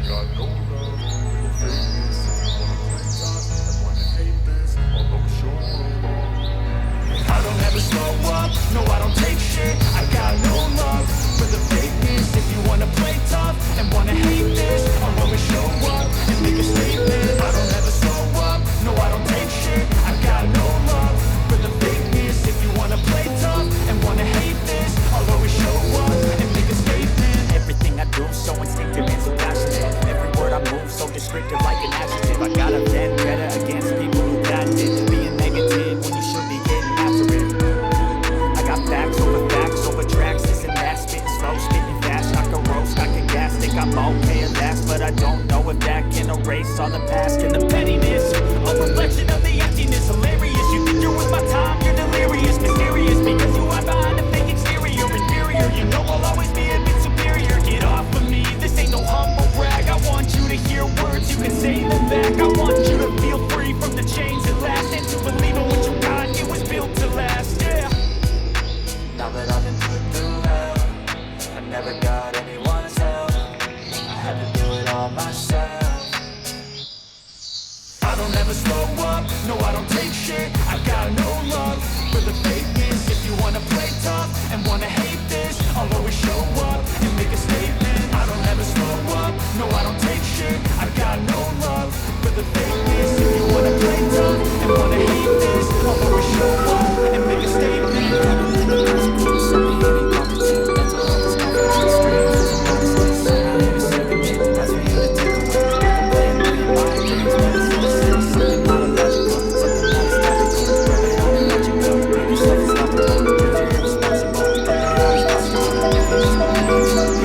got no love for fakeness. If you wanna play tough and wanna hate this, I'll always show up. I don't ever slow up, no I don't take shit. I got no love for the fakeness. If you wanna play tough and wanna hate this, I'll always show up and make a statement. I don't ever slow up, no I don't take shit. I got no love for the fakeness. If you wanna play tough and wanna hate this, I'll always show up and make a statement. Everything I do so instinctive and so passionate. Every word I move so descriptive like an adjective. I got a vendetta against people who patented being negative when you should be getting after it. I got facts over tracks. This and that, spitting slow, spitting fast. I can roast, I can gas, think I'm okay at last, but I don't know if that can erase all the past and the pettiness. A reflection of the emptiness, hilarious. You think you're with my time, you're delirious, mysterious, because you are behind a fake exterior, inferior. You know I'll always be a bit superior. Get off of me, this ain't no humble brag. I want you to hear words, you can say them back. I want you to feel free from the chains at last, and to believe in what you got, it was built to last, yeah. Now that I've been put through hell, I never got anyone's help. I had to do it all myself. I don't ever slow up, no I don't take shit. I got no love for the fakeness. If you wanna play tough and wanna hate this, I'll always show up and make a statement. I don't ever slow up, no I don't take shit. I got no love for the fakeness. If you wanna play tough and wanna hate this, I'll always show up and make a statement. Just